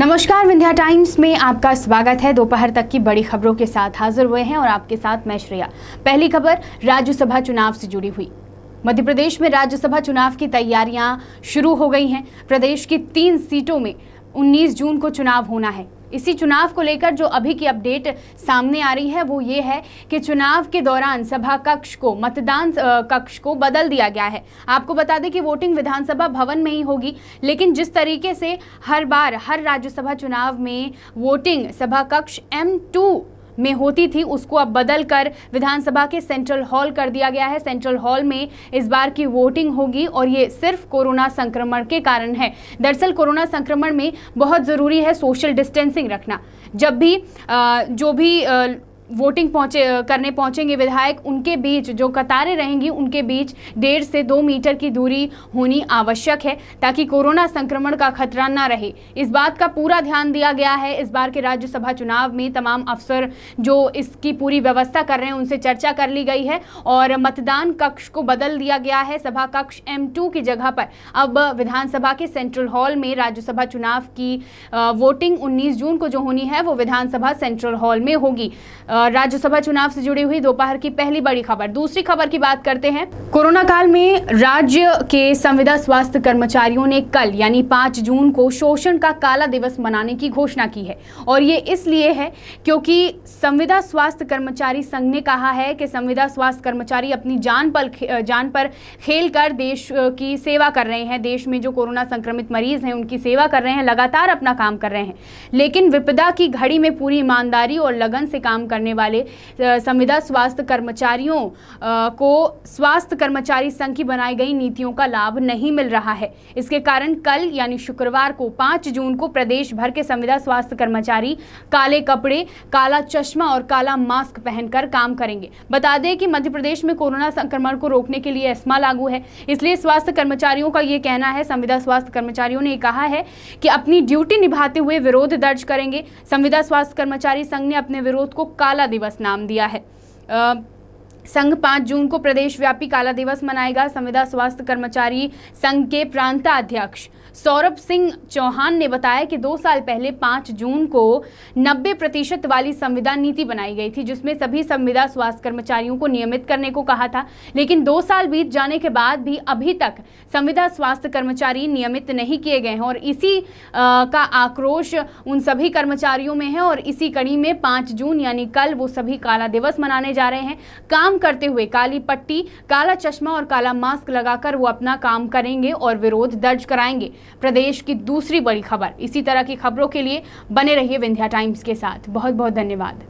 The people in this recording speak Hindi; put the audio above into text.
नमस्कार, विंध्या टाइम्स में आपका स्वागत है। दोपहर तक की बड़ी खबरों के साथ हाजिर हुए हैं और आपके साथ मैं श्रेया। पहली खबर राज्यसभा चुनाव से जुड़ी हुई। मध्य प्रदेश में राज्यसभा चुनाव की तैयारियां शुरू हो गई हैं। प्रदेश की 3 सीटों में 19 जून को चुनाव होना है। इसी चुनाव को लेकर जो अभी की अपडेट सामने आ रही है वो ये है कि चुनाव के दौरान सभा कक्ष को, मतदान कक्ष को बदल दिया गया है। आपको बता दें कि वोटिंग विधानसभा भवन में ही होगी, लेकिन जिस तरीके से हर बार हर राज्यसभा चुनाव में वोटिंग सभा कक्ष M2 में होती थी, उसको अब बदल कर विधानसभा के सेंट्रल हॉल कर दिया गया है। सेंट्रल हॉल में इस बार की वोटिंग होगी और ये सिर्फ कोरोना संक्रमण के कारण है। दरअसल कोरोना संक्रमण में बहुत ज़रूरी है सोशल डिस्टेंसिंग रखना। जब भी जो भी वोटिंग करने पहुंचेंगे विधायक, उनके बीच जो कतारें रहेंगी उनके बीच 1.5 से 2 मीटर की दूरी होनी आवश्यक है, ताकि कोरोना संक्रमण का खतरा ना रहे। इस बात का पूरा ध्यान दिया गया है। इस बार के राज्यसभा चुनाव में तमाम अफसर जो इसकी पूरी व्यवस्था कर रहे हैं उनसे चर्चा कर ली गई है और मतदान कक्ष को बदल दिया गया है। सभा कक्ष M2 की जगह पर अब विधानसभा के सेंट्रल हॉल में राज्यसभा चुनाव की वोटिंग 19 जून को जो होनी है वो विधानसभा सेंट्रल हॉल में होगी। राज्यसभा चुनाव से जुड़ी हुई दोपहर की पहली बड़ी खबर। दूसरी खबर की बात करते हैं। कोरोना काल में राज्य के संविदा स्वास्थ्य कर्मचारियों ने कल यानी 5 जून को शोषण का काला दिवस मनाने की घोषणा की है और ये इसलिए है क्योंकि संविदा स्वास्थ्य कर्मचारी संघ ने कहा है कि संविदा स्वास्थ्य कर्मचारी अपनी जान पर खेल कर देश की सेवा कर रहे हैं। देश में जो कोरोना संक्रमित मरीज हैं उनकी सेवा कर रहे हैं, लगातार अपना काम कर रहे हैं, लेकिन विपदा की घड़ी में पूरी ईमानदारी और लगन से काम करने वाले संविदा स्वास्थ्य कर्मचारियों को स्वास्थ्य कर्मचारी संघ की बनाई गई नीतियों का लाभ नहीं मिल रहा है। इसके कारण कल यानी शुक्रवार को 5 जून को प्रदेश भर के संविदा स्वास्थ्य कर्मचारी काले कपड़े, काला चश्मा और काला मास्क पहनकर काम करेंगे। बता दें कि मध्य प्रदेश में कोरोना संक्रमण को रोकने के लिए एस्मा लागू है, इसलिए स्वास्थ्य कर्मचारियों का ये कहना है, संविदा स्वास्थ्य कर्मचारियों ने कहा है कि अपनी ड्यूटी निभाते हुए विरोध दर्ज करेंगे। संविदा स्वास्थ्य कर्मचारी संघ ने अपने विरोध को काला दिवस नाम दिया है। संघ 5 जून को प्रदेश व्यापी काला दिवस मनाएगा। संविदा स्वास्थ्य कर्मचारी संघ के प्रांताध्यक्ष सौरभ सिंह चौहान ने बताया कि 2 साल पहले 5 जून को 90% वाली संविदा नीति बनाई गई थी, जिसमें सभी संविदा स्वास्थ्य कर्मचारियों को नियमित करने को कहा था, लेकिन 2 साल बीत जाने के बाद भी अभी तक संविदा स्वास्थ्य कर्मचारी नियमित नहीं किए गए हैं और इसी का आक्रोश उन सभी कर्मचारियों में है और इसी कड़ी में 5 जून यानी कल वो सभी काला दिवस मनाने जा रहे हैं। काम करते हुए काली पट्टी, काला चश्मा और काला मास्क लगाकर वो अपना काम करेंगे और विरोध दर्ज कराएंगे। प्रदेश की दूसरी बड़ी खबर। इसी तरह की खबरों के लिए बने रहिए विंध्या टाइम्स के साथ। बहुत बहुत धन्यवाद।